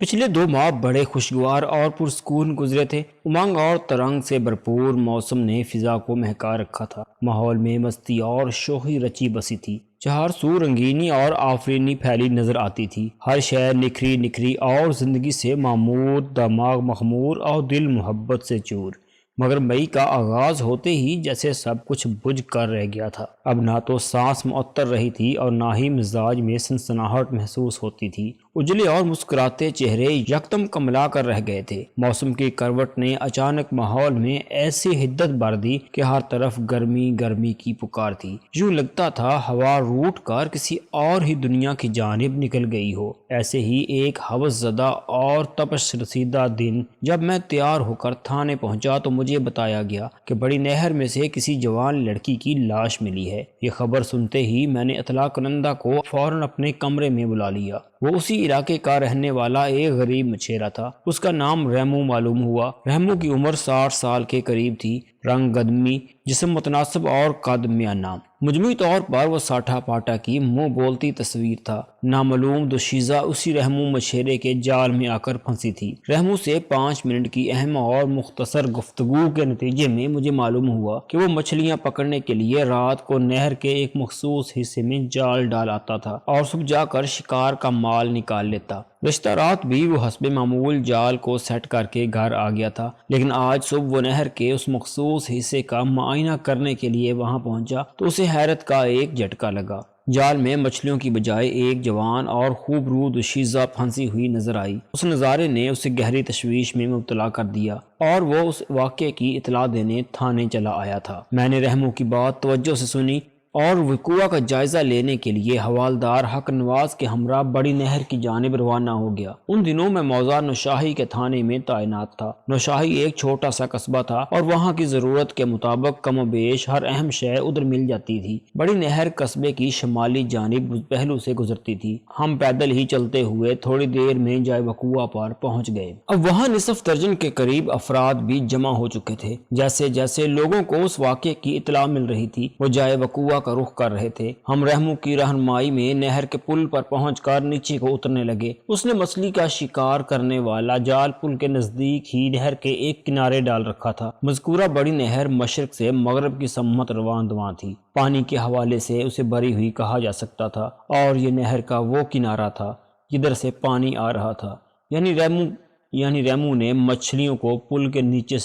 پچھلے 2 ماہ بڑے خوشگوار اور پرسکون گزرے تھے۔ امنگ اور ترنگ سے بھرپور موسم نے فضا کو مہکا رکھا تھا۔ ماحول میں مستی اور شوخی رچی بسی تھی۔ چہار سو رنگینی اور آفرینی پھیلی نظر آتی تھی۔ ہر شے نکھری نکھری اور زندگی سے معمور، دماغ مخمور اور دل محبت سے چور۔ مگر مئی کا آغاز ہوتے ہی جیسے سب کچھ بجھ کر رہ گیا تھا۔ اب نہ تو سانس معطر رہی تھی اور نہ ہی مزاج میں سنسناہٹ محسوس ہوتی تھی۔ اجلے اور مسکراتے چہرے یکدم کملا کر رہ گئے تھے۔ موسم کی کروٹ نے اچانک ماحول میں ایسی حدت بھر دی کہ ہر طرف گرمی گرمی کی پکار تھی۔ یوں لگتا تھا ہوا روٹ کر کسی اور ہی دنیا کی جانب نکل گئی ہو۔ ایسے ہی ایک ہوس زدہ اور تپش رسیدہ دن جب میں تیار ہو کر تھانے پہنچا تو مجھے بتایا گیا کہ بڑی نہر میں سے کسی جوان لڑکی کی لاش ملی ہے۔ یہ خبر سنتے ہی میں نے اطلاع کنندہ کو فوراً اپنے کمرے میں بلا لیا۔ وہ اسی علاقے کا رہنے والا ایک غریب مچھیرا تھا۔ اس کا نام ریمو معلوم ہوا۔ ریمو کی عمر 60 سال کے قریب تھی۔ رنگ گدمی، جسم متناسب اور قد میانہ۔ مجموعی طور پر وہ ساٹھا پاٹا کی منہ بولتی تصویر تھا۔ نامعلوم دوشیزہ اسی رحمو مچھیرے کے جال میں آ کر پھنسی تھی۔ رحمو سے 5 منٹ کی اہم اور مختصر گفتگو کے نتیجے میں مجھے معلوم ہوا کہ وہ مچھلیاں پکڑنے کے لیے رات کو نہر کے ایک مخصوص حصے میں جال ڈال آتا تھا اور صبح جا کر شکار کا مال نکال لیتا۔ گزشتہ رات بھی وہ حسب معمول جال کو سیٹ کر کے گھر آ گیا تھا، لیکن آج صبح وہ نہر کے اس مخصوص حصے کا معائنہ کرنے کے لیے وہاں پہنچا تو اسے حیرت کا ایک جھٹکا لگا۔ جال میں مچھلیوں کی بجائے ایک جوان اور خوبرو دوشیزہ پھنسی ہوئی نظر آئی۔ اس نظارے نے اسے گہری تشویش میں مبتلا کر دیا اور وہ اس واقعے کی اطلاع دینے تھانے چلا آیا تھا۔ میں نے رحمو کی بات توجہ سے سنی اور وقوع کا جائزہ لینے کے لیے حوالدار حق نواز کے ہمراہ بڑی نہر کی جانب روانہ ہو گیا۔ ان دنوں میں موضع نوشاہی کے تھانے میں تعینات تھا۔ نوشاہی ایک چھوٹا سا قصبہ تھا اور وہاں کی ضرورت کے مطابق کم و بیش ہر اہم شے ادھر مل جاتی تھی۔ بڑی نہر قصبے کی شمالی جانب پہلو سے گزرتی تھی۔ ہم پیدل ہی چلتے ہوئے تھوڑی دیر میں جائے وقوع پر پہنچ گئے۔ اب وہاں نصف درجن کے قریب افراد بھی جمع ہو چکے تھے۔ جیسے جیسے لوگوں کو اس واقعے کی اطلاع مل رہی تھی وہ جائے وقوع کا رخ کر رہے تھے۔ ہم رحمو کی رہنمائی میں نہر کے پل پر پہنچ کر نیچے کو اترنے لگے۔ اس نے مچھلی کا شکار کرنے والا جال پل کے نزدیک ہی نہر کے ایک کنارے ڈال رکھا تھا۔ مذکورہ بڑی نہر مشرق سے مغرب کی سمت رواں دواں تھی۔ پانی کے حوالے سے اسے بری ہوئی کہا جا سکتا تھا اور یہ نہر کا وہ کنارہ تھا جدھر سے پانی آ رہا تھا۔ ریمو نے مچھلیوں کو پل کے نیچے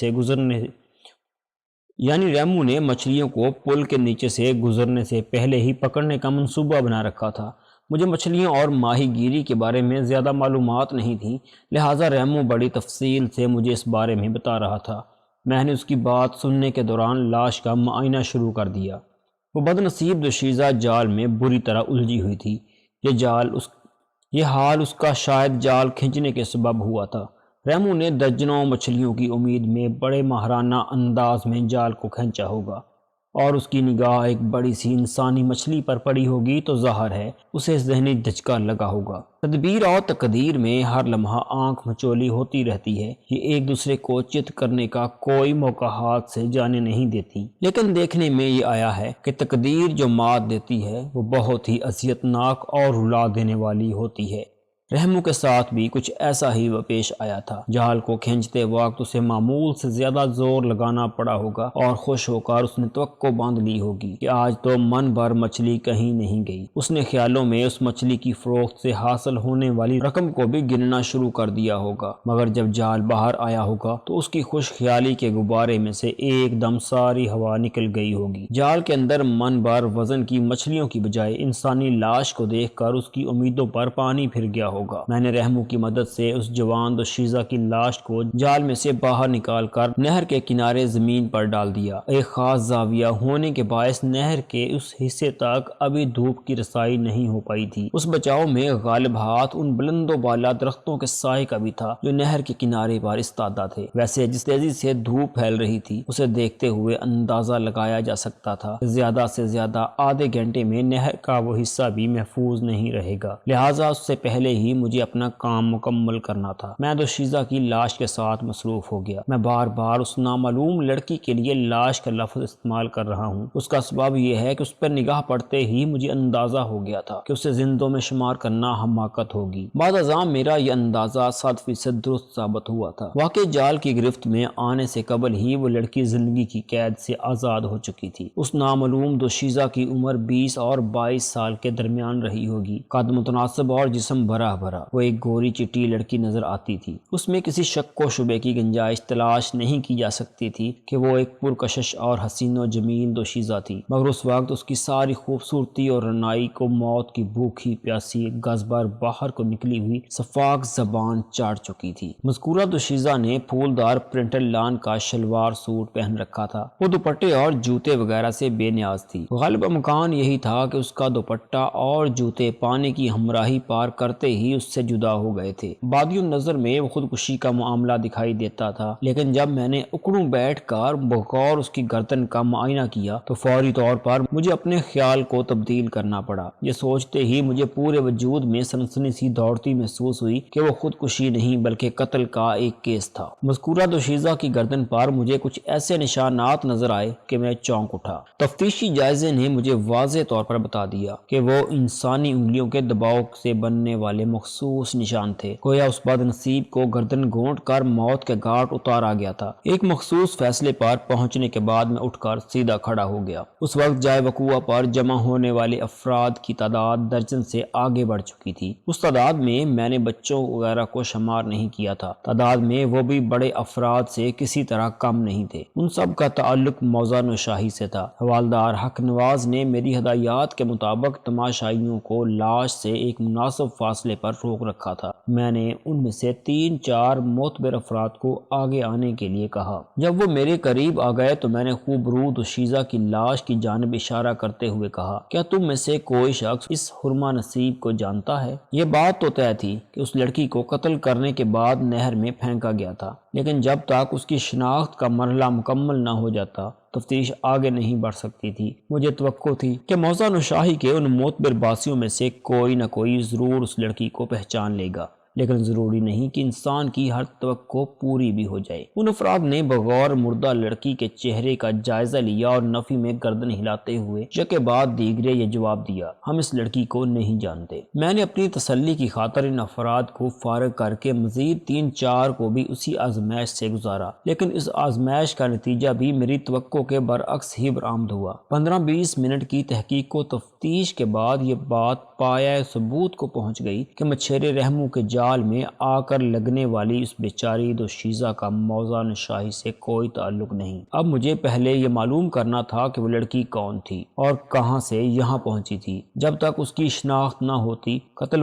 سے گزرنے سے پہلے ہی پکڑنے کا منصوبہ بنا رکھا تھا۔ مجھے مچھلیوں اور ماہی گیری کے بارے میں زیادہ معلومات نہیں تھیں، لہٰذا ریمو بڑی تفصیل سے مجھے اس بارے میں بتا رہا تھا۔ میں نے اس کی بات سننے کے دوران لاش کا معائنہ شروع کر دیا۔ وہ بدنصیب دوشیزہ جال میں بری طرح الجھی ہوئی تھی۔ یہ حال اس کا شاید جال کھینچنے کے سبب ہوا تھا۔ ریمو نے درجنوں مچھلیوں کی امید میں بڑے ماہرانہ انداز میں جال کو کھینچا ہوگا اور اس کی نگاہ ایک بڑی سی انسانی مچھلی پر پڑی ہوگی تو ظاہر ہے اسے ذہنی دھچکا لگا ہوگا۔ تدبیر اور تقدیر میں ہر لمحہ آنکھ مچولی ہوتی رہتی ہے۔ یہ ایک دوسرے کو چت کرنے کا کوئی موقع ہاتھ سے جانے نہیں دیتی، لیکن دیکھنے میں یہ آیا ہے کہ تقدیر جو مات دیتی ہے وہ بہت ہی اذیتناک اور رلا دینے والی ہوتی ہے۔ رحمو کے ساتھ بھی کچھ ایسا ہی پیش آیا تھا۔ جال کو کھینچتے وقت اسے معمول سے زیادہ زور لگانا پڑا ہوگا اور خوش ہو کر اس نے توقع باندھ لی ہوگی کہ آج تو من بھر مچھلی کہیں نہیں گئی۔ اس نے خیالوں میں اس مچھلی کی فروخت سے حاصل ہونے والی رقم کو بھی گننا شروع کر دیا ہوگا، مگر جب جال باہر آیا ہوگا تو اس کی خوش خیالی کے غبارے میں سے ایک دم ساری ہوا نکل گئی ہوگی۔ جال کے اندر من بھر وزن کی مچھلیوں کی بجائے انسانی لاش کو دیکھ کر اس کی امیدوں پر پانی پھر گیا ہوگا۔ میں نے رحمو کی مدد سے اس جوان دوشیزہ کی لاش کو جال میں سے باہر نکال کر نہر کے کنارے زمین پر ڈال دیا۔ ایک خاص زاویہ ہونے کے باعث نہر کے اس حصے تک ابھی دھوپ کی رسائی نہیں ہو پائی تھی۔ اس بچاؤ میں غالب ہاتھ ان بلند و بالا درختوں کے سائے کا بھی تھا جو نہر کے کنارے پر استادہ تھے۔ ویسے جس تیزی سے دھوپ پھیل رہی تھی اسے دیکھتے ہوئے اندازہ لگایا جا سکتا تھا کہ زیادہ سے زیادہ آدھے گھنٹے میں نہر کا وہ حصہ بھی محفوظ نہیں رہے گا، لہٰذا اس سے پہلے ہی مجھے اپنا کام مکمل کرنا تھا۔ میں دوشیزہ کی لاش کے ساتھ مصروف ہو گیا۔ میں بار بار اس نامعلوم لڑکی کے لیے لاش کا لفظ استعمال کر رہا ہوں۔ اس کا سبب یہ ہے کہ اس پر نگاہ پڑتے ہی مجھے اندازہ ہو گیا تھا کہ اسے زندوں میں شمار کرنا حماقت ہوگی۔ بعد ازاں میرا یہ اندازہ 100% درست ثابت ہوا تھا۔ واقعی جال کی گرفت میں آنے سے قبل ہی وہ لڑکی زندگی کی قید سے آزاد ہو چکی تھی۔ اس نامعلوم دوشیزہ کی عمر 20 اور 22 سال کے درمیان رہی ہوگی۔ قد متناسب اور جسم بھرا بھرا، وہ ایک گوری چٹی لڑکی نظر آتی تھی۔ اس میں کسی شک و شبے کی گنجائش تلاش نہیں کی جا سکتی تھی کہ وہ ایک پرکشش اور حسین و جمیل دوشیزہ تھی، مگر اس وقت اس کی ساری خوبصورتی اور رعنائی کو موت کی بھوکی پیاسی گز بھر باہر کو نکلی ہوئی شفاف زبان چاٹ چکی تھی۔ مذکورہ دوشیزہ نے پھولدار پرنٹڈ لان کا شلوار سوٹ پہن رکھا تھا۔ وہ دوپٹے اور جوتے وغیرہ سے بے نیاز تھی۔ غالب امکان یہی تھا کہ اس کا دوپٹہ اور جوتے پانی کی ہمراہی پار کرتے ہی اس سے جدا ہو گئے تھے۔ بادی النظر میں وہ خودکشی کا معاملہ دکھائی دیتا تھا، لیکن جب میں نے اکڑوں بیٹھ کر بغور اس کی گردن کا معائنہ کیا تو فوری طور پر مجھے اپنے خیال کو تبدیل کرنا پڑا۔ یہ سوچتے ہی مجھے پورے وجود میں سنسنی سی دوڑتی محسوس ہوئی کہ وہ خودکشی نہیں بلکہ قتل کا ایک کیس تھا۔ مذکورہ دوشیزہ کی گردن پر مجھے کچھ ایسے نشانات نظر آئے کہ میں چونک اٹھا۔ تفتیشی جائزے نے مجھے واضح طور پر بتا دیا کہ وہ انسانی انگلیوں کے دباؤ سے بننے والے مخصوص نشان تھے۔ گویا اس بد نصیب کو گردن گھونٹ کر موت کے گھاٹ اتارا گیا تھا۔ ایک مخصوص فیصلے پر پہنچنے کے بعد میں اٹھ کر سیدھا کھڑا ہو گیا۔ اس وقت جائے وقوع پر جمع ہونے والے افراد کی تعداد درجن سے آگے بڑھ چکی تھی۔ اس تعداد میں نے بچوں وغیرہ کو شمار نہیں کیا تھا۔ تعداد میں وہ بھی بڑے افراد سے کسی طرح کم نہیں تھے۔ ان سب کا تعلق موضع نشاہی سے تھا۔ حوالدار حق نواز نے میری ہدایات کے مطابق تماشائیوں کو لاش سے ایک مناسب فاصلے پر روک رکھا تھا۔ میں نے ان میں سے 3-4 معتبر افراد کو آگے آنے کے لیے کہا۔ جب وہ میرے قریب آ گئے تو میں نے خوبرو دوشیزہ کی لاش کی جانب اشارہ کرتے ہوئے کہا، کیا تم میں سے کوئی شخص اس حرمہ نصیب کو جانتا ہے؟ یہ بات تو طے تھی کہ اس لڑکی کو قتل کرنے کے بعد نہر میں پھینکا گیا تھا، لیکن جب تک اس کی شناخت کا مرحلہ مکمل نہ ہو جاتا تفتیش آگے نہیں بڑھ سکتی تھی۔ مجھے توقع تھی کہ موضع نشاہی کے ان معتبر باسیوں میں سے کوئی نہ کوئی ضرور اس لڑکی کو پہچان لے گا، لیکن ضروری نہیں کہ انسان کی ہر توقع پوری بھی ہو جائے۔ ان افراد نے بغور مردہ لڑکی کے چہرے کا جائزہ لیا اور نفی میں گردن ہلاتے ہوئے یکے بعد دیگرے یہ جواب دیا، ہم اس لڑکی کو نہیں جانتے۔ میں نے اپنی تسلی کی خاطر ان افراد کو فارغ کر کے مزید 3-4 کو بھی اسی آزمائش سے گزارا، لیکن اس آزمائش کا نتیجہ بھی میری توقع کے برعکس ہی برآمد ہوا۔ 15-20 منٹ کی تحقیق و تفتیش کے بعد یہ بات پایہ ثبوت کو پہنچ گئی کہ مچھیرے رحموں کے جال میں آ کر لگنے والی اس بیچاری دوشیزہ کا موضع نشاہی سے کوئی تعلق نہیں۔ اب مجھے پہلے یہ معلوم کرنا تھا کہ وہ لڑکی کون تھی اور کہاں سے یہاں پہنچی تھی۔ جب تک اس کی شناخت نہ ہوتی قتل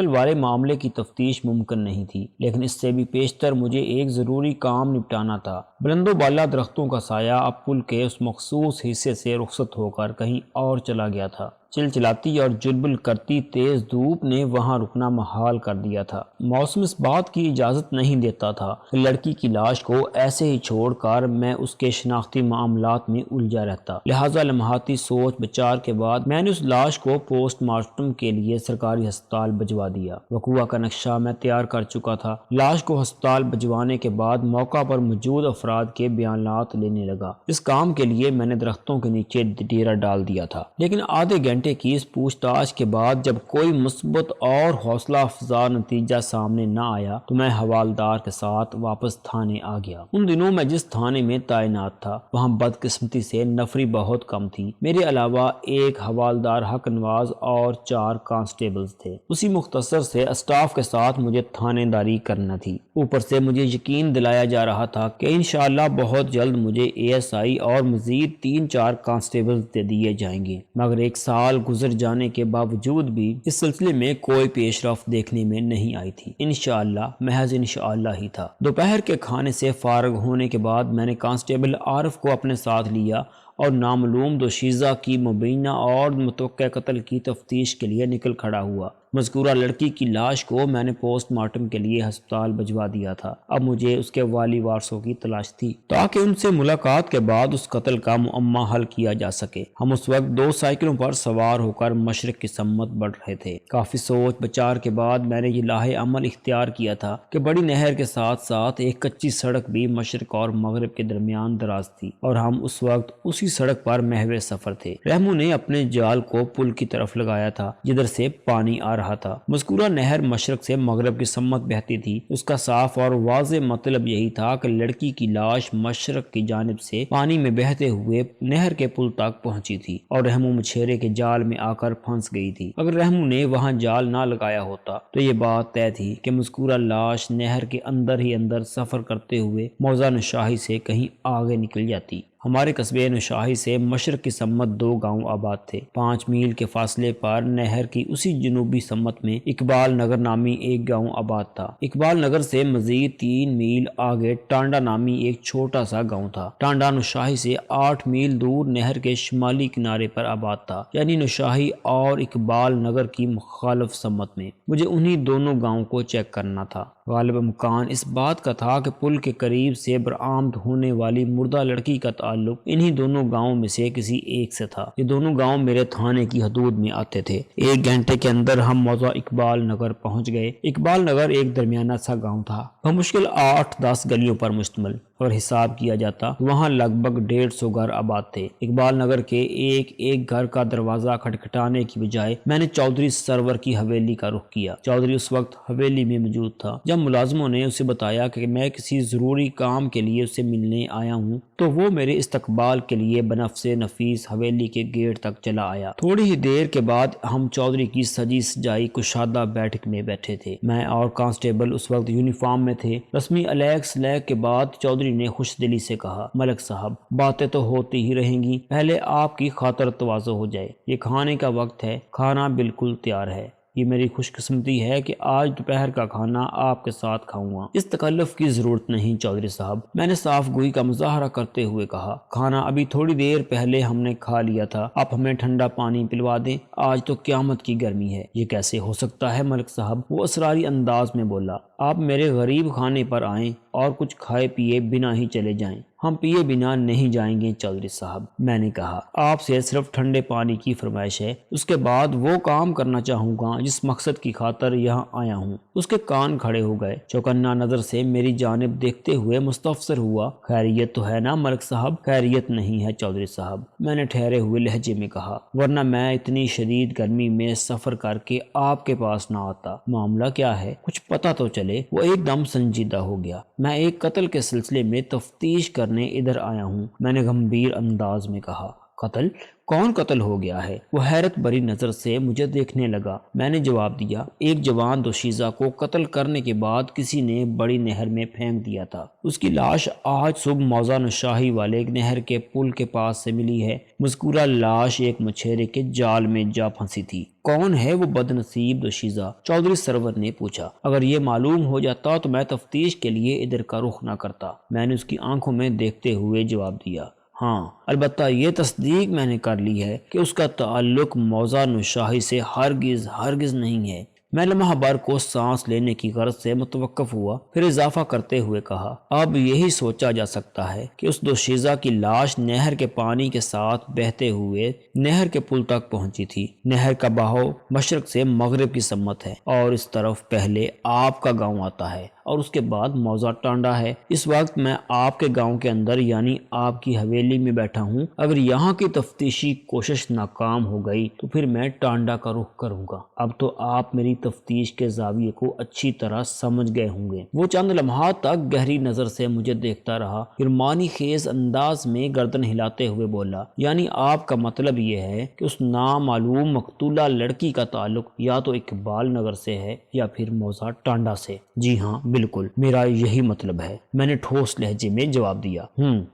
والے معاملے کی تفتیش ممکن نہیں تھی، لیکن اس سے بھی پیشتر مجھے ایک ضروری کام نپٹانا تھا۔ بلند و بالا درختوں کا سایہ اب پل کے اس مخصوص حصے سے رخصت ہو کر کہیں اور چلا گیا تھا۔ چلچلاتی اور جلبل کرتی تیز دھوپ نے وہاں رکنا محال کر دیا تھا۔ موسم اس بات کی اجازت نہیں دیتا تھا کہ لڑکی کی لاش کو ایسے ہی چھوڑ کر میں اس کے شناختی معاملات میں الجھا رہتا، لہٰذا لمحاتی سوچ بچار کے بعد میں نے اس لاش کو پوسٹ مارٹم کے لیے سرکاری ہسپتال بھجوا دیا۔ وقوع کا نقشہ میں تیار کر چکا تھا۔ لاش کو ہسپتال بھجوانے کے بعد موقع پر موجود افراد کے بیانات لینے لگا۔ اس کام کے لیے میں نے درختوں کے نیچے ڈیرا ڈال دیا تھا، لیکن آدھے گھنٹے کی اس پوچھ تاچھ کے بعد جب کوئی مثبت اور حوصلہ افزا نتیجہ سامنے نہ آیا تو میں حوالدار کے ساتھ واپس تھانے آ گیا۔ ان دنوں میں جس تھانے میں تعینات تھا وہاں بدقسمتی سے نفری بہت کم تھی۔ میرے علاوہ ایک حوالدار حق نواز اور 4 کانسٹیبلز تھے۔ اسی مختصر سے اسٹاف کے ساتھ مجھے تھانے داری کرنا تھی۔ اوپر سے مجھے یقین دلایا جا رہا تھا کہ انشاءاللہ بہت جلد مجھے ASI اور مزید 3-4 کانسٹیبلز دے دیے جائیں گے، مگر 1 سال گزر جانے کے باوجود بھی اس سلسلے میں کوئی پیش رفت دیکھنے میں نہیں آئی تھی۔ انشاءاللہ محض انشاءاللہ ہی تھا۔ دوپہر کے کھانے سے فارغ ہونے کے بعد میں نے کانسٹیبل عارف کو اپنے ساتھ لیا اور نامعلوم دوشیزہ کی مبینہ اور متوقع قتل کی تفتیش کے لیے نکل کھڑا ہوا۔ مذکورہ لڑکی کی لاش کو میں نے پوسٹ مارٹم کے لیے ہسپتال بھجوا دیا تھا۔ اب مجھے اس کے والی وارثوں کی تلاش تھی تاکہ ان سے ملاقات کے بعد اس قتل کا معمہ حل کیا جا سکے۔ ہم اس وقت 2 سائیکلوں پر سوار ہو کر مشرق کی سمت بڑھ رہے تھے۔ کافی سوچ بچار کے بعد میں نے یہ لاہ عمل اختیار کیا تھا کہ بڑی نہر کے ساتھ ساتھ ایک کچی سڑک بھی مشرق اور مغرب کے درمیان دراز تھی اور ہم اس وقت اسی سڑک پر محو سفر تھے۔ رحمو نے اپنے جال کو پل کی طرف لگایا تھا جدھر سے پانی آ رہا تھا۔ مذکورہ نہر مشرق سے مغرب کی سمت بہتی تھی۔ اس کا صاف اور واضح مطلب یہی تھا کہ لڑکی کی لاش مشرق کی جانب سے پانی میں بہتے ہوئے نہر کے پل تک پہنچی تھی اور رحمو مچھیرے کے جال میں آ کر پھنس گئی تھی۔ اگر رحمو نے وہاں جال نہ لگایا ہوتا تو یہ بات طے تھی کہ مذکورہ لاش نہر کے اندر ہی اندر سفر کرتے ہوئے موضع نشاہی سے کہیں آگے نکل جاتی۔ ہمارے قصبے نشاہی سے مشرق کی سمت 2 گاؤں آباد تھے۔ 5 میل کے فاصلے پر نہر کی اسی جنوبی سمت میں اقبال نگر نامی ایک گاؤں آباد تھا۔ اقبال نگر سے مزید 3 میل آگے ٹانڈا نامی ایک چھوٹا سا گاؤں تھا۔ ٹانڈا نشاہی سے 8 میل دور نہر کے شمالی کنارے پر آباد تھا، یعنی نشاہی اور اقبال نگر کی مخالف سمت میں۔ مجھے انہی دونوں گاؤں کو چیک کرنا تھا۔ غالب امکان اس بات کا تھا کہ پل کے قریب سے برآمد ہونے والی مردہ لڑکی کا تعلق انہی دونوں گاؤں میں سے کسی ایک سے تھا۔ یہ دونوں گاؤں میرے تھانے کی حدود میں آتے تھے۔ 1 گھنٹے کے اندر ہم موضع اقبال نگر پہنچ گئے۔ اقبال نگر ایک درمیانہ سا گاؤں تھا، بمشکل 8-10 گلیوں پر مشتمل۔ اور حساب کیا جاتا وہاں لگ بھگ 150 گھر آباد تھے۔ اقبال نگر کے ایک گھر کا دروازہ کھٹکھٹانے کی بجائے میں نے چودھری سرور کی حویلی کا رخ کیا۔ چودھری اس وقت حویلی میں موجود تھا۔ جب ملازموں نے اسے بتایا کہ میں کسی ضروری کام کے لیے اسے ملنے آیا ہوں تو وہ میرے استقبال کے لیے بنفس نفیس حویلی کے گیٹ تک چلا آیا۔ تھوڑی ہی دیر کے بعد ہم چودھری کی سجی سجائی کشادہ بیٹھک میں بیٹھے تھے۔ میں اور کانسٹیبل اس وقت یونیفارم میں تھے۔ رسمی علیگ سلیگ کے بعد چودھری نے خوش دلی سے کہا، ملک صاحب باتیں تو ہوتی ہی رہیں گی، پہلے آپ کی خاطر تواضع ہو جائے۔ یہ کھانے کا وقت ہے، کھانا بالکل تیار ہے۔ یہ میری خوش قسمتی ہے کہ آج دوپہر کا کھانا آپ کے ساتھ کھاؤں گا۔ اس تکلف کی ضرورت نہیں چودھری صاحب، میں نے صاف گوئی کا مظاہرہ کرتے ہوئے کہا۔ کھانا ابھی تھوڑی دیر پہلے ہم نے کھا لیا تھا، آپ ہمیں ٹھنڈا پانی پلوا دیں، آج تو قیامت کی گرمی ہے۔ یہ کیسے ہو سکتا ہے ملک صاحب، وہ اسراری انداز میں بولا۔ آپ میرے غریب خانے پر آئیں اور کچھ کھائے پیے بنا ہی چلے جائیں۔ ہم پیے بنا نہیں جائیں گے چودھری صاحب، میں نے کہا۔ آپ سے صرف ٹھنڈے پانی کی فرمائش ہے، اس کے بعد وہ کام کرنا چاہوں گا جس مقصد کی خاطر یہاں آیا ہوں۔ اس کے کان کھڑے ہو گئے، چوکنا نظر سے میری جانب دیکھتے ہوئے مستفسر ہوا، خیریت تو ہے نا ملک صاحب؟ خیریت نہیں ہے چودھری صاحب، میں نے ٹھہرے ہوئے لہجے میں کہا، ورنہ میں اتنی شدید گرمی میں سفر کر کے آپ کے پاس نہ آتا۔ معاملہ کیا ہے، کچھ پتہ تو چلے۔ وہ ایک دم سنجیدہ ہو گیا۔ میں ایک قتل کے سلسلے میں تفتیش کرنے ادھر آیا ہوں، میں نے گمبھیر انداز میں کہا۔ قتل؟ کون قتل ہو گیا ہے؟ وہ حیرت بھری نظر سے مجھے دیکھنے لگا۔ میں نے جواب دیا، ایک جوان دوشیزہ کو قتل کرنے کے بعد کسی نے بڑی نہر میں پھینک دیا تھا۔ اس کی لاش آج صبح موضع نشاہی والے نہر کے پل کے پاس سے ملی ہے۔ مذکورہ لاش ایک مچھیرے کے جال میں جا پھنسی تھی۔ کون ہے وہ بد نصیب دوشیزہ؟ چودھری سرور نے پوچھا۔ اگر یہ معلوم ہو جاتا تو میں تفتیش کے لیے ادھر کا رخ نہ کرتا، میں نے اس کی آنکھوں میں دیکھتے ہوئے جواب دیا۔ ہاں، البتہ یہ تصدیق میں نے کر لی ہے کہ اس کا تعلق موضع نشاہی سے ہرگز نہیں ہے۔ میں لمحہ بھر کو سانس لینے کی غرض سے متوقف ہوا، پھر اضافہ کرتے ہوئے کہا، اب یہی سوچا جا سکتا ہے کہ اس دوشیزہ کی لاش نہر کے پانی کے ساتھ بہتے ہوئے نہر کے پل تک پہنچی تھی۔ نہر کا بہاؤ مشرق سے مغرب کی سمت ہے اور اس طرف پہلے آپ کا گاؤں آتا ہے اور اس کے بعد موضع ٹانڈا ہے۔ اس وقت میں آپ کے گاؤں کے اندر یعنی آپ کی حویلی میں بیٹھا ہوں۔ اگر یہاں کی تفتیشی کوشش ناکام ہو گئی تو پھر میں ٹانڈا کا رخ کروں گا۔ اب تو آپ میری تفتیش کے زاویے کو اچھی طرح سمجھ گئے ہوں گے۔ وہ چند لمحات تک گہری نظر سے مجھے دیکھتا رہا، پھر معنی خیز انداز میں گردن ہلاتے ہوئے بولا، یعنی آپ کا مطلب یہ ہے کہ اس نامعلوم مقتولہ لڑکی کا تعلق یا تو اقبال نگر سے ہے یا پھر موضع ٹانڈا سے؟ جی ہاں بالکل، میرا یہی مطلب ہے، میں نے ٹھوس لہجے میں جواب دیا۔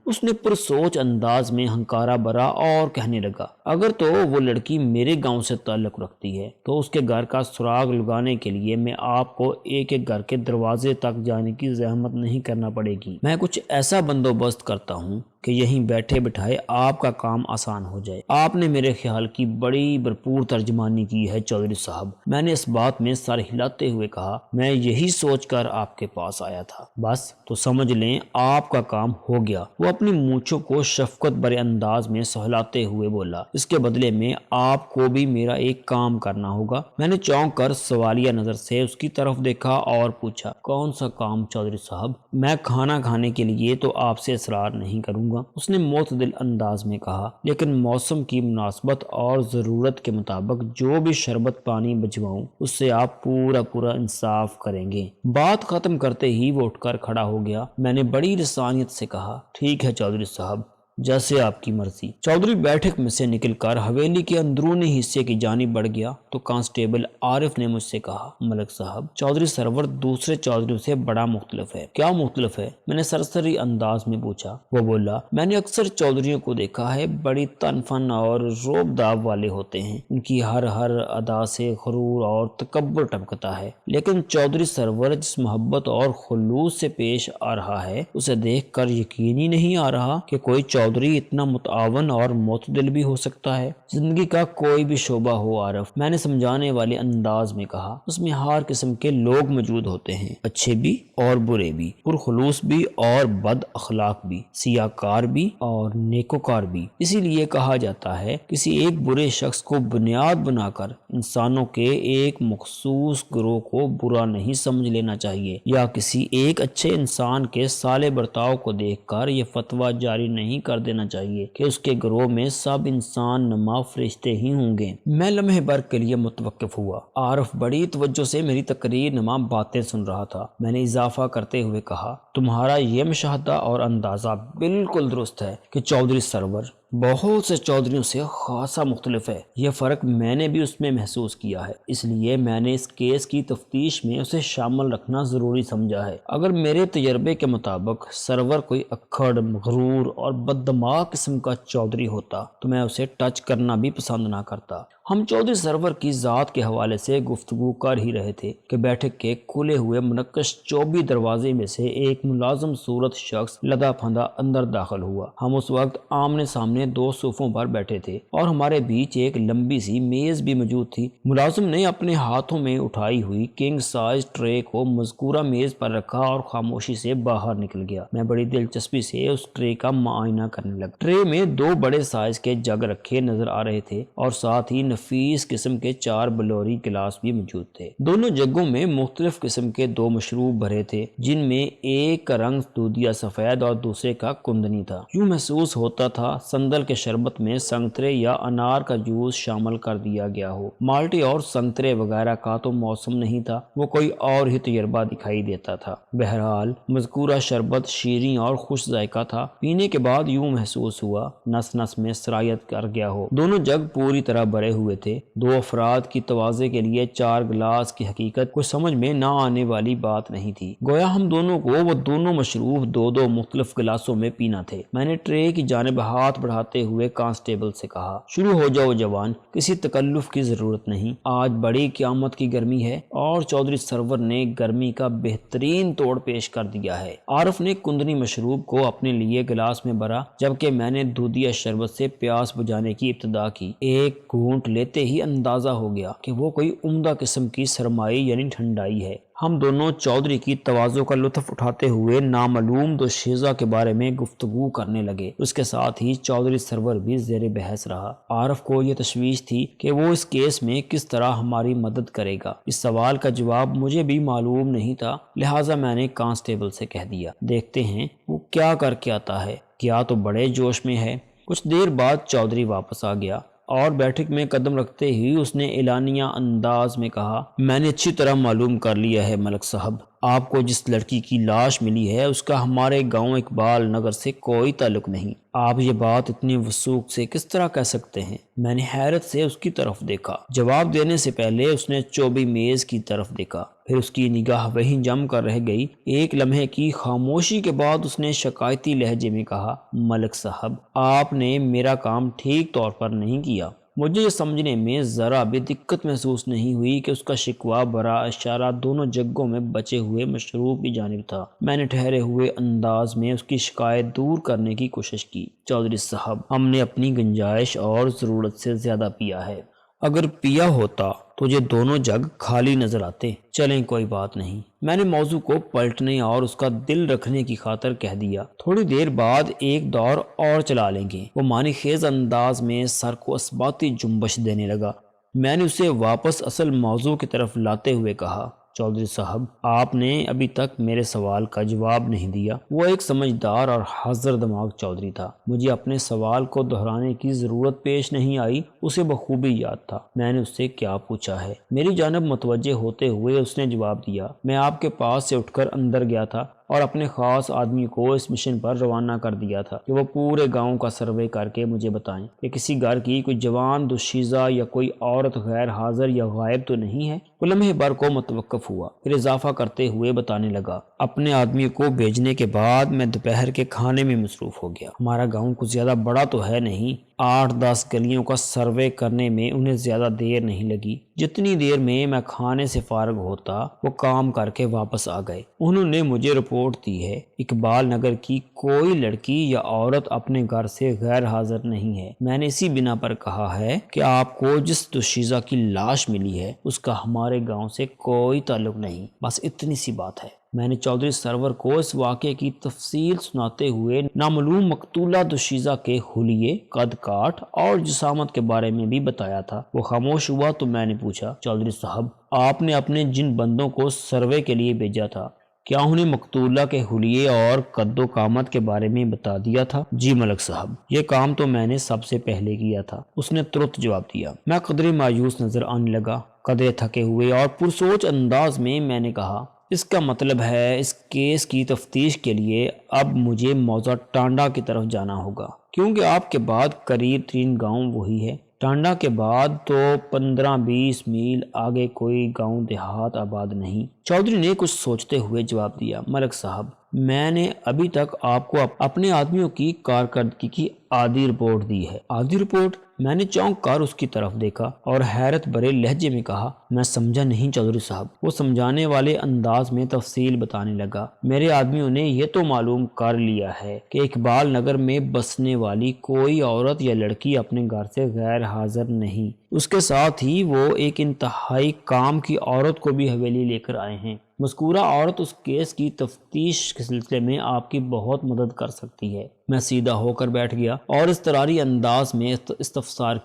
اس نے پرسوچ انداز میں ہنکارا برا اور کہنے لگا، اگر تو وہ لڑکی میرے گاؤں سے تعلق رکھتی ہے تو اس کے گھر کا سراغ لگانے کے لیے میں آپ کو ایک ایک گھر کے دروازے تک جانے کی زحمت نہیں کرنا پڑے گی۔ میں کچھ ایسا بندوبست کرتا ہوں کہ یہیں بیٹھے بٹھائے آپ کا کام آسان ہو جائے۔ آپ نے میرے خیال کی بڑی بھرپور ترجمانی کی ہے چودھری صاحب، میں نے اس بات میں سر ہلاتے ہوئے کہا۔ میں یہی سوچ کر آپ کے پاس آیا تھا۔ بس تو سمجھ لیں آپ کا کام ہو گیا۔ وہ اپنی مونچھوں کو شفقت بھرے انداز میں سہلاتے ہوئے بولا، اس کے بدلے میں آپ کو بھی میرا ایک کام کرنا ہوگا۔ میں نے چونک کر سوالیہ نظر سے اس کی طرف دیکھا اور پوچھا، کون سا کام چودھری صاحب؟ میں کھانا کھانے کے لیے تو آپ سے اصرار نہیں کروں گا، اس نے معتدل انداز میں کہا، لیکن موسم کی مناسبت اور ضرورت کے مطابق جو بھی شربت پانی بجواؤں اس سے آپ پورا انصاف کریں گے۔ بات ختم کرتے ہی وہ اٹھ کر کھڑا ہو گیا۔ میں نے بڑی لسانیت سے کہا، ٹھیک ہے چودھری صاحب، جیسے آپ کی مرضی۔ چودھری بیٹھک میں سے نکل کر حویلی کے اندرونی حصے کی جانب بڑھ گیا تو کانسٹیبل عارف نے مجھ سے کہا، ملک صاحب، چودھری سرور دوسرے چودھریوں سے بڑا مختلف ہے۔ کیا مختلف ہے؟ میں نے سرسری انداز میں پوچھا۔ وہ بولا، میں نے اکثر چودھریوں کو دیکھا ہے، بڑی تن فن اور روب داب والے ہوتے ہیں، ان کی ہر ادا سے غرور اور تکبر ٹپکتا ہے، لیکن چودھری سرور جس محبت اور خلوص سے پیش آ رہا ہے اسے دیکھ کر یقین ہی نہیں آ رہا کہ کوئی چودھری اتنا متعاون اور معتدل بھی ہو سکتا ہے۔ زندگی کا کوئی بھی شعبہ ہو عارف، میں نے سمجھانے والے انداز میں کہا، اس میں ہر قسم کے لوگ موجود ہوتے ہیں، اچھے بھی اور برے بھی، پرخلوص بھی اور بد اخلاق بھی، سیاہ کار بھی اور نیکوکار بھی۔ اسی لیے کہا جاتا ہے کسی ایک برے شخص کو بنیاد بنا کر انسانوں کے ایک مخصوص گروہ کو برا نہیں سمجھ لینا چاہیے، یا کسی ایک اچھے انسان کے صالح برتاؤ کو دیکھ کر یہ فتویٰ جاری نہیں کر دینا چاہیے کہ اس کے گروہ میں سب انسان نما فرشتے ہی ہوں گے۔ میں لمحے بھر کے لیے متوقف ہوا۔ عارف بڑی توجہ سے میری تقریر نما باتیں سن رہا تھا۔ میں نے اضافہ کرتے ہوئے کہا، تمہارا یہ مشاہدہ اور اندازہ بالکل درست ہے کہ چودھری سرور بہت سے چودھریوں سے خاصا مختلف ہے۔ یہ فرق میں نے بھی اس میں محسوس کیا ہے، اس لیے میں نے اس کیس کی تفتیش میں اسے شامل رکھنا ضروری سمجھا ہے۔ اگر میرے تجربے کے مطابق سرور کوئی اکھڑ، مغرور اور بددماغ قسم کا چودھری ہوتا تو میں اسے ٹچ کرنا بھی پسند نہ کرتا۔ ہم چودھری سرور کی ذات کے حوالے سے گفتگو کر ہی رہے تھے کہ بیٹھک کے کھلے ہوئے منقش چوبی دروازے میں سے ایک ملازم صورت شخص لدا پھندا اندر داخل ہوا۔ ہم اس وقت آمنے سامنے دو صوفوں پر بیٹھے تھے اور ہمارے بیچ ایک لمبی سی میز بھی موجود تھی۔ ملازم نے اپنے ہاتھوں میں اٹھائی ہوئی کنگ سائز ٹرے کو مذکورہ میز پر رکھا اور خاموشی سے باہر نکل گیا۔ میں بڑی دلچسپی سے اس ٹرے کا معائنہ کرنے لگا۔ ٹرے میں دو بڑے سائز کے جگ رکھے نظر آ رہے تھے اور ساتھ ہی نفیس قسم کے 4 بلوری گلاس بھی موجود تھے۔ دونوں جگوں میں مختلف قسم کے 2 مشروب بھرے تھے، جن میں ایک کا رنگ دودھیا سفید اور دوسرے کا کندنی تھا۔ یوں محسوس ہوتا تھا سندل کے شربت میں سنگترے یا انار کا جوس شامل کر دیا گیا ہو۔ مالٹے اور سنگترے وغیرہ کا تو موسم نہیں تھا، وہ کوئی اور ہی تجربہ دکھائی دیتا تھا۔ بہرحال مذکورہ شربت شیریں اور خوش ذائقہ تھا۔ پینے کے بعد یوں محسوس ہوا نس نس میں سرایت کر گیا ہو۔ دونوں جگ پوری طرح بھرے ہوئے تھے۔ 2 افراد کی تواضع کے لیے 4 گلاس کی حقیقت کوئی سمجھ میں نہ آنے والی بات نہیں تھی۔ گویا ہم دونوں کو وہ دونوں مشروب 2 مختلف گلاسوں میں پینا تھے۔ میں نے ٹرے کی جانب ہاتھ بڑھاتے ہوئے کانسٹیبل سے کہا، شروع ہو جاؤ جوان، کسی تکلف کی ضرورت نہیں، آج بڑی قیامت کی گرمی ہے اور چودھری سرور نے گرمی کا بہترین توڑ پیش کر دیا ہے۔ عارف نے کندنی مشروب کو اپنے لیے گلاس میں بھرا، جبکہ میں نے دودھیا شربت سے پیاس بجھانے کی ابتدا کی۔ ایک گھونٹ لیتے ہی اندازہ ہو گیا کہ وہ کوئی عمدہ قسم کی سرمائی یعنی ٹھنڈائی ہے۔ ہم دونوں چودھری کی تواضع کا لطف اٹھاتے ہوئے نامعلوم دوشیزہ کے بارے میں گفتگو کرنے لگے۔ اس کے ساتھ ہی چودھری سرور بھی زیر بحث رہا۔ عارف کو یہ تشویش تھی کہ وہ اس کیس میں کس طرح ہماری مدد کرے گا۔ اس سوال کا جواب مجھے بھی معلوم نہیں تھا، لہٰذا میں نے کانسٹیبل سے کہہ دیا، دیکھتے ہیں وہ کیا کر کے آتا ہے، کیا تو بڑے جوش میں ہے۔ کچھ دیر بعد چودھری واپس آ گیا اور بیٹھک میں قدم رکھتے ہی اس نے اعلانیہ انداز میں کہا، میں نے اچھی طرح معلوم کر لیا ہے ملک صاحب، آپ کو جس لڑکی کی لاش ملی ہے اس کا ہمارے گاؤں اقبال نگر سے کوئی تعلق نہیں۔ آپ یہ بات اتنی وثوق سے کس طرح کہہ سکتے ہیں؟ میں نے حیرت سے اس کی طرف دیکھا۔ جواب دینے سے پہلے اس نے چوبی میز کی طرف دیکھا، پھر اس کی نگاہ وہیں جم کر رہ گئی۔ ایک لمحے کی خاموشی کے بعد اس نے شکایتی لہجے میں کہا، ملک صاحب، آپ نے میرا کام ٹھیک طور پر نہیں کیا۔ مجھے یہ سمجھنے میں ذرا بھی دقت محسوس نہیں ہوئی کہ اس کا شکوہ برا اشارہ دونوں جگہوں میں بچے ہوئے مشروب کی جانب تھا۔ میں نے ٹھہرے ہوئے انداز میں اس کی شکایت دور کرنے کی کوشش کی۔ چودھری صاحب، ہم نے اپنی گنجائش اور ضرورت سے زیادہ پیا ہے۔ اگر پیا ہوتا تو یہ دونوں جگ خالی نظر آتے۔ چلیں، کوئی بات نہیں۔ میں نے موضوع کو پلٹنے اور اس کا دل رکھنے کی خاطر کہہ دیا۔ تھوڑی دیر بعد ایک دور اور چلا لیں گے۔ وہ معنی خیز انداز میں سر کو اثباتی جنبش دینے لگا۔ میں نے اسے واپس اصل موضوع کی طرف لاتے ہوئے کہا، چودھری صاحب، آپ نے ابھی تک میرے سوال کا جواب نہیں دیا۔ وہ ایک سمجھدار اور حاضر دماغ چودھری تھا۔ مجھے اپنے سوال کو دہرانے کی ضرورت پیش نہیں آئی، اسے بخوبی یاد تھا میں نے اس سے کیا پوچھا ہے۔ میری جانب متوجہ ہوتے ہوئے اس نے جواب دیا، میں آپ کے پاس سے اٹھ کر اندر گیا تھا اور اپنے خاص آدمی کو اس مشن پر روانہ کر دیا تھا کہ وہ پورے گاؤں کا سروے کر کے مجھے بتائیں کہ کسی گھر کی کوئی جوان دوشیزہ یا کوئی عورت غیر حاضر یا غائب تو نہیں ہے۔ وہ لمحے بھر کو متوقف ہوا، پھر اضافہ کرتے ہوئے بتانے لگا، اپنے آدمی کو بھیجنے کے بعد میں دوپہر کے کھانے میں مصروف ہو گیا۔ ہمارا گاؤں کچھ زیادہ بڑا تو ہے نہیں، 8-10 گلیوں کا سروے کرنے میں انہیں زیادہ دیر نہیں لگی۔ جتنی دیر میں کھانے سے فارغ ہوتا وہ کام کر کے واپس آ گئے۔ انہوں نے مجھے رپورٹ دی ہے، اقبال نگر کی کوئی لڑکی یا عورت اپنے گھر سے غیر حاضر نہیں ہے۔ میں نے اسی بنا پر کہا ہے کہ آپ کو جس دوشیزہ کی لاش ملی ہے اس کا ہمارے گاؤں سے کوئی تعلق نہیں۔ بس اتنی سی بات ہے۔ میں نے چودھری سرور کو اس واقعے کی تفصیل سناتے ہوئے نامعلوم مقتولہ دوشیزہ کے حلیے، قد کاٹ اور جسامت کے بارے میں بھی بتایا تھا۔ وہ خاموش ہوا تو میں نے پوچھا، چودھری صاحب، آپ نے اپنے جن بندوں کو سروے کے لیے بھیجا تھا کیا انہیں مقتولہ کے حلیے اور قد و قامت کے بارے میں بتا دیا تھا؟ جی ملک صاحب، یہ کام تو میں نے سب سے پہلے کیا تھا، اس نے ترت جواب دیا۔ میں قدرے مایوس نظر آنے لگا، قدرے تھکے ہوئے اور پرسوچ انداز میں نے کہا، اس کا مطلب ہے اس کیس کی تفتیش کے لیے اب مجھے موضع ٹانڈا کی طرف جانا ہوگا، کیونکہ آپ کے بعد قریب ترین گاؤں وہی ہے۔ ٹانڈا کے بعد تو 15-20 میل آگے کوئی گاؤں دیہات آباد نہیں۔ چودھری نے کچھ سوچتے ہوئے جواب دیا، ملک صاحب، میں نے ابھی تک آپ کو اپنے آدمیوں کی کارکردگی کی آدھی رپورٹ دی ہے۔ آدھی رپورٹ؟ میں نے چونک کر اس کی طرف دیکھا اور حیرت بھرے لہجے میں کہا، میں سمجھا نہیں چودھری صاحب۔ وہ سمجھانے والے انداز میں تفصیل بتانے لگا، میرے آدمیوں نے یہ تو معلوم کر لیا ہے کہ اقبال نگر میں بسنے والی کوئی عورت یا لڑکی اپنے گھر سے غیر حاضر نہیں۔ اس کے ساتھ ہی وہ ایک انتہائی کام کی عورت کو بھی حویلی لے کر آئے ہیں۔ مذکورہ عورت اس کیس کی تفتیش کے سلسلے میں آپ کی بہت مدد کر سکتی ہے۔ میں سیدھا ہو کر بیٹھ گیا اور اضطراری انداز میں استفسار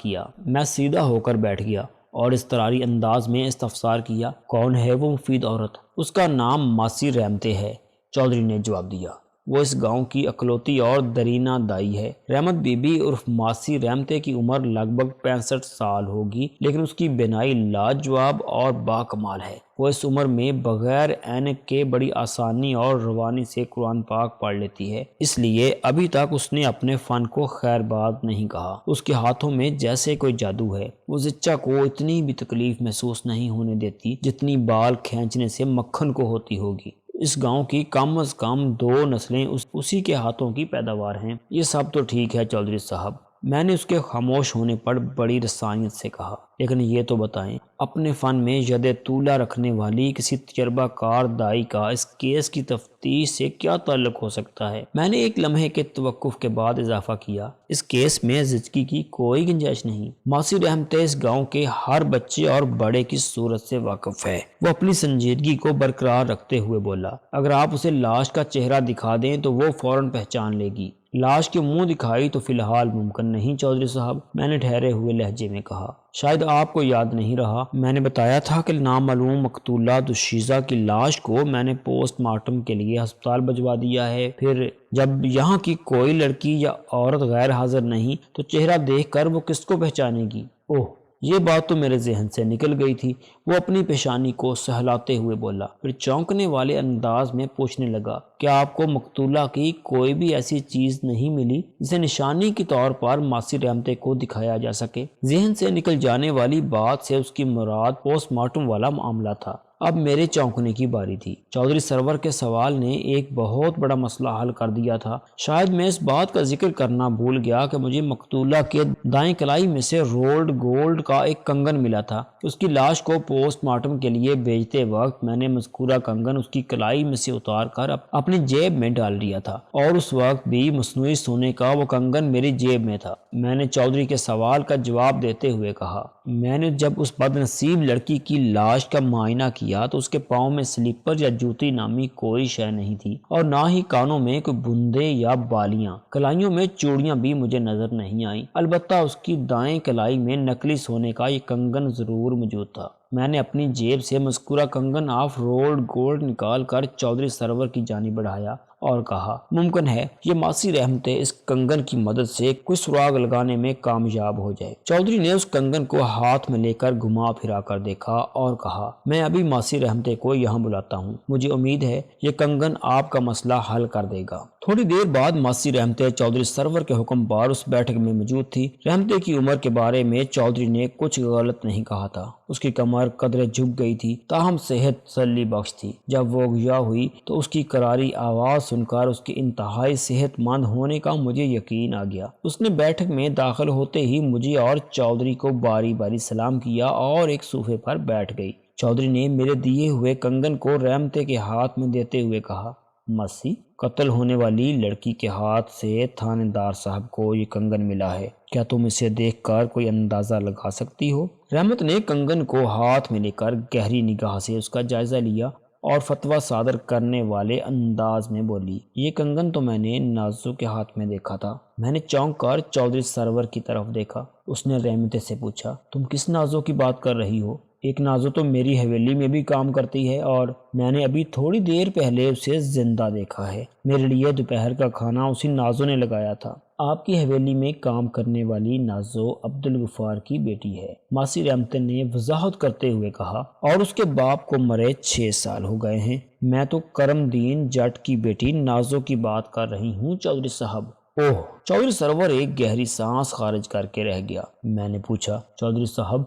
کیا، کون ہے وہ مفید عورت؟ اس کا نام ماسی رحمتے ہے، چودھری نے جواب دیا۔ وہ اس گاؤں کی اکلوتی اور درینہ دائی ہے۔ رحمت بی بی عرف ماسی رحمتے کی عمر لگ بھگ 65 سال ہوگی، لیکن اس کی بینائی لاجواب اور باکمال ہے۔ وہ اس عمر میں بغیر اینک کے بڑی آسانی اور روانی سے قرآن پاک پڑھ لیتی ہے، اس لیے ابھی تک اس نے اپنے فن کو خیر بات نہیں کہا۔ اس کے ہاتھوں میں جیسے کوئی جادو ہے۔ وہ زچہ کو اتنی بھی تکلیف محسوس نہیں ہونے دیتی جتنی بال کھینچنے سے مکھن کو ہوتی ہوگی۔ اس گاؤں کی کم از کم 2 نسلیں اسی کے ہاتھوں کی پیداوار ہیں۔ یہ سب تو ٹھیک ہے چودھری صاحب، میں نے اس کے خاموش ہونے پر بڑی رسانیت سے کہا، لیکن یہ تو بتائیں، اپنے فن میں ید طولہ رکھنے والی کسی تجربہ کار دائی کا اس کیس کی تفتیش سے کیا تعلق ہو سکتا ہے؟ میں نے ایک لمحے کے توقف کے بعد اضافہ کیا، اس کیس میں زچگی کی کوئی گنجائش نہیں۔ ماسی رحمتے اس گاؤں کے ہر بچے اور بڑے کی صورت سے واقف ہے۔ وہ اپنی سنجیدگی کو برقرار رکھتے ہوئے بولا، اگر آپ اسے لاش کا چہرہ دکھا دیں تو وہ فوراً پہچان لے گی۔ لاش کے منہ دکھائی تو فی الحال ممکن نہیں چودھری صاحب، میں نے ٹھہرے ہوئے لہجے میں کہا۔ شاید آپ کو یاد نہیں رہا، میں نے بتایا تھا کہ نامعلوم مقتولہ دوشیزہ کی لاش کو میں نے پوسٹ مارٹم کے لیے ہسپتال بھجوا دیا ہے۔ پھر جب یہاں کی کوئی لڑکی یا عورت غیر حاضر نہیں تو چہرہ دیکھ کر وہ کس کو پہچانے گی؟ اوہ، یہ بات تو میرے ذہن سے نکل گئی تھی۔ وہ اپنی پیشانی کو سہلاتے ہوئے بولا، پھر چونکنے والے انداز میں پوچھنے لگا، کیا آپ کو مقتولہ کی کوئی بھی ایسی چیز نہیں ملی جسے نشانی کے طور پر ماسی رحمتے کو دکھایا جا سکے؟ ذہن سے نکل جانے والی بات سے اس کی مراد پوسٹ مارٹم والا معاملہ تھا۔ اب میرے چونکنے کی باری تھی۔ چودھری سرور کے سوال نے ایک بہت بڑا مسئلہ حل کر دیا تھا۔ شاید میں اس بات کا ذکر کرنا بھول گیا کہ مجھے مقتولہ کے دائیں کلائی میں سے رولڈ گولڈ کا ایک کنگن ملا تھا۔ اس کی لاش کو پوسٹ مارٹم کے لیے بھیجتے وقت میں نے مذکورہ کنگن اس کی کلائی میں سے اتار کر اپنی جیب میں ڈال دیا تھا، اور اس وقت بھی مصنوعی سونے کا وہ کنگن میری جیب میں تھا۔ میں نے چودھری کے سوال کا جواب دیتے ہوئے کہا، میں نے جب اس بد نصیب لڑکی کی لاش کا معائنہ کیا تو اس کے پاؤں میں سلیپر یا جوتی نامی کوئی شے نہیں تھی، اور نہ ہی کانوں میں کوئی بندے یا بالیاں۔ کلائیوں میں چوڑیاں بھی مجھے نظر نہیں آئیں، البتہ اس کی دائیں کلائی میں نکلی سونے کا یہ کنگن ضرور موجود تھا۔ میں نے اپنی جیب سے مذکورہ کنگن آف رولڈ گولڈ نکال کر چودھری سرور کی جانب بڑھایا اور کہا، ممکن ہے یہ ماسی رحمتیں اس کنگن کی مدد سے کوئی سراغ لگانے میں کامیاب ہو جائے۔ چودھری نے اس کنگن کو ہاتھ میں لے کر گھما پھرا کر دیکھا اور کہا، میں ابھی ماسی رحمتیں کو یہاں بلاتا ہوں، مجھے امید ہے یہ کنگن آپ کا مسئلہ حل کر دے گا۔ تھوڑی دیر بعد ماسی رحمتیں چودھری سرور کے حکم پر اس بیٹھک میں موجود تھی۔ رحمتیں کی عمر کے بارے میں چودھری نے کچھ غلط نہیں کہا تھا۔ اس کی کمر قدرے جھک گئی تھی، تاہم صحت تسلی بخش تھی۔ جب وہ گیا ہوئی تو اس کی کراری آواز سن کر اس کے انتہائی صحت مند ہونے کا مجھے یقین آ گیا۔ اس نے بیٹھک میں داخل ہوتے ہی مجھے اور چودھری کو باری باری سلام کیا اور ایک صوفے پر بیٹھ گئی۔ چودھری نے میرے دیے ہوئے کنگن کو رحمتیں کے ہاتھ میں دیتے ہوئے کہا، ماسی، قتل ہونے والی لڑکی کے ہاتھ سے تھانے دار صاحب کو یہ کنگن ملا ہے، کیا تم اسے دیکھ کر کوئی اندازہ لگا سکتی ہو؟ رحمت نے کنگن کو ہاتھ میں لے کر گہری نگاہ سے اس کا جائزہ لیا اور فتویٰ صادر کرنے والے انداز میں بولی، یہ کنگن تو میں نے نازو کے ہاتھ میں دیکھا تھا۔ میں نے چونک کر چودھری سرور کی طرف دیکھا۔ اس نے رحمتیں سے پوچھا، تم کس نازو کی بات کر رہی ہو؟ ایک نازو تو میری حویلی میں بھی کام کرتی ہے اور میں نے ابھی تھوڑی دیر پہلے اسے زندہ دیکھا ہے۔ میرے لیے دوپہر کا کھانا اسی نازو نے لگایا تھا۔ آپ کی حویلی میں کام کرنے والی نازو عبدالغفار کی بیٹی ہے، ماسی رحمتیں نے وضاحت کرتے ہوئے کہا، اور اس کے باپ کو مرے 6 سال ہو گئے ہیں۔ میں تو کرم دین جٹ کی بیٹی نازو کی بات کر رہی ہوں چودھری صاحب۔ اوہ! چودھری سرور ایک گہری سانس خارج کر کے رہ گیا۔ میں نے پوچھا، چودھری صاحب،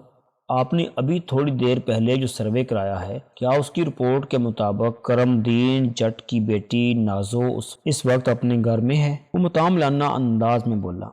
آپ نے ابھی تھوڑی دیر پہلے جو سروے کرایا ہے، کیا اس کی رپورٹ کے مطابق کرم دین جٹ کی بیٹی نازو اس وقت اپنے گھر میں ہے؟ وہ متاملانہ انداز میں بولا،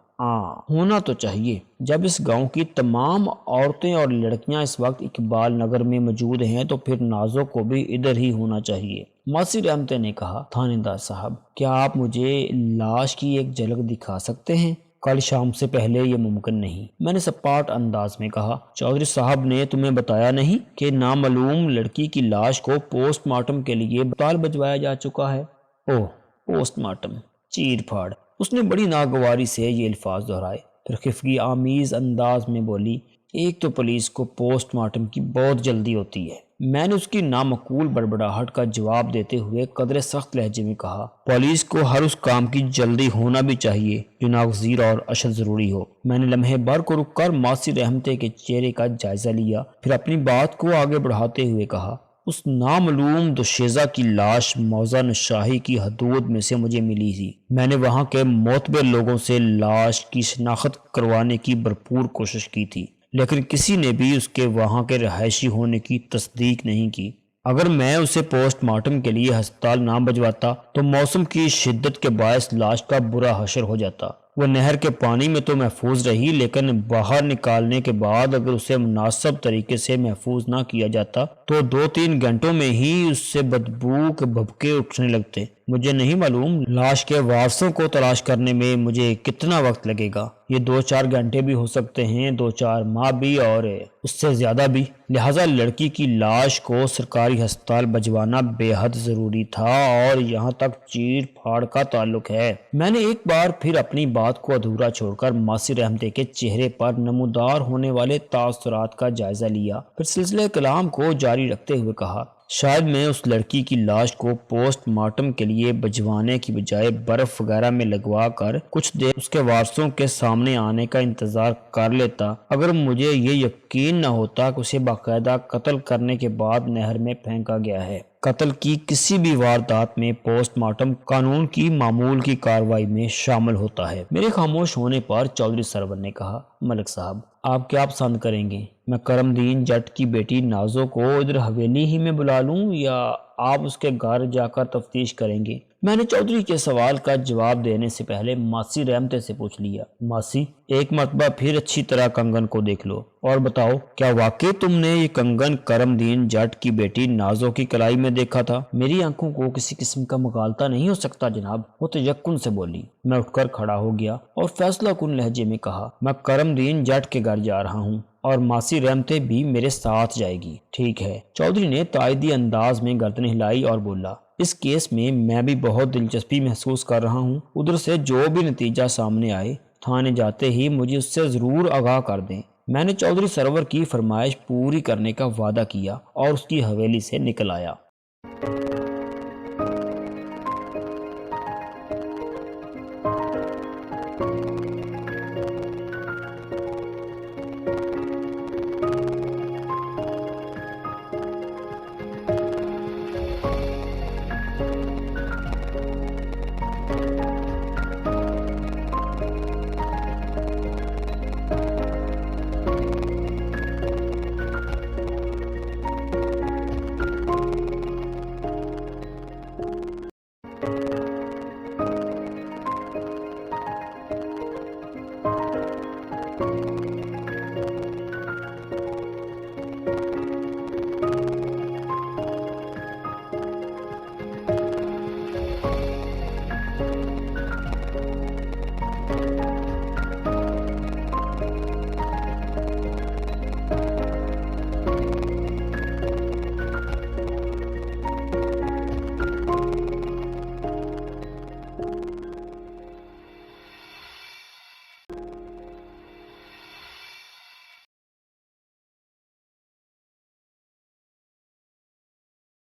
ہونا تو چاہیے۔ جب اس گاؤں کی تمام عورتیں اور لڑکیاں اس وقت اقبال نگر میں موجود ہیں تو پھر نازو کو بھی ادھر ہی ہونا چاہیے۔ ماسی رحمتیں نے کہا، تھانے دار صاحب، کیا آپ مجھے لاش کی ایک جھلک دکھا سکتے ہیں؟ کل شام سے پہلے یہ ممکن نہیں، میں نے سپاٹ انداز میں کہا۔ چودھری صاحب نے تمہیں بتایا نہیں کہ نامعلوم لڑکی کی لاش کو پوسٹ مارٹم کے لیے ہسپتال بھجوایا جا چکا ہے؟ اوہ، پوسٹ مارٹم، چیر پھاڑ۔ اس نے بڑی ناگواری سے یہ الفاظ دہرائے، پھر خفگی آمیز انداز میں بولی، ایک تو پولیس کو پوسٹ مارٹم کی بہت جلدی ہوتی ہے۔ میں نے اس کی نامعقول بڑبڑاہٹ کا جواب دیتے ہوئے قدرے سخت لہجے میں کہا، پولیس کو ہر اس کام کی جلدی ہونا بھی چاہیے جو ناگزیر اور اشد ضروری ہو۔ میں نے لمحے بھر کو رک کر ماسی رحمتیں کے چہرے کا جائزہ لیا، پھر اپنی بات کو آگے بڑھاتے ہوئے کہا، اس نامعلوم دوشیزہ کی لاش موزہ شاہی کی حدود میں سے مجھے ملی تھی۔ میں نے وہاں کے معتبر لوگوں سے لاش کی شناخت کروانے کی بھرپور کوشش کی تھی، لیکن کسی نے بھی اس کے وہاں کے رہائشی ہونے کی تصدیق نہیں کی۔ اگر میں اسے پوسٹ مارٹم کے لیے ہسپتال نہ بھجواتا تو موسم کی شدت کے باعث لاش کا برا حشر ہو جاتا۔ وہ نہر کے پانی میں تو محفوظ رہی، لیکن باہر نکالنے کے بعد اگر اسے مناسب طریقے سے محفوظ نہ کیا جاتا تو 2-3 گھنٹوں میں ہی اس سے بدبو کے بھبکے اٹھنے لگتے۔ مجھے نہیں معلوم لاش کے وارثوں کو تلاش کرنے میں مجھے کتنا وقت لگے گا، یہ 2-4 گھنٹے بھی ہو سکتے ہیں، 2-4 ماہ بھی، اور اس سے زیادہ بھی۔ لہٰذا لڑکی کی لاش کو سرکاری ہسپتال بھجوانا بے حد ضروری تھا، اور یہاں تک چیر پھاڑ کا تعلق ہے۔ میں نے ایک بار پھر اپنی بات کو ادھورا چھوڑ کر ماسی رحمتیں کے چہرے پر نمودار ہونے والے تاثرات کا جائزہ لیا، پھر سلسلہ کلام کو جاری رکھتے ہوئے کہا، شاید میں اس لڑکی کی لاش کو پوسٹ مارٹم کے لیے بھجوانے کی بجائے برف وغیرہ میں لگوا کر کچھ دیر اس کے وارثوں کے سامنے آنے کا انتظار کر لیتا، اگر مجھے یہ یقین نہ ہوتا کہ اسے باقاعدہ قتل کرنے کے بعد نہر میں پھینکا گیا ہے۔ قتل کی کسی بھی واردات میں پوسٹ مارٹم قانون کی معمول کی کارروائی میں شامل ہوتا ہے۔ میرے خاموش ہونے پر چودھری سرور نے کہا، ملک صاحب، آپ کیا پسند کریں گے؟ میں کرم دین جٹ کی بیٹی نازو کو ادھر حویلی ہی میں بلا لوں یا آپ اس کے گھر جا کر تفتیش کریں گے؟ میں نے چودھری کے سوال کا جواب دینے سے پہلے ماسی رحمتے سے پوچھ لیا۔ ماسی، ایک مرتبہ پھر اچھی طرح کنگن کو دیکھ لو اور بتاؤ، کیا واقعی تم نے یہ کنگن کرم دین جٹ کی بیٹی نازو کی کلائی میں دیکھا تھا؟ میری آنکھوں کو کسی قسم کا مغالطہ نہیں ہو سکتا جناب، وہ تیقن سے بولی۔ میں اٹھ کر کھڑا ہو گیا اور فیصلہ کن لہجے میں کہا، میں کرم دین جٹ کے گھر جا رہا ہوں اور ماسی رحمتے بھی میرے ساتھ جائے گی۔ ٹھیک ہے۔ چودھری نے تائیدی انداز میں گردن ہلائی اور بولا، اس کیس میں بھی بہت دلچسپی محسوس کر رہا ہوں۔ ادھر سے جو بھی نتیجہ سامنے آئے، تھانے جاتے ہی مجھے اس سے ضرور آگاہ کر دیں۔ میں نے چودھری سرور کی فرمائش پوری کرنے کا وعدہ کیا اور اس کی حویلی سے نکل آیا۔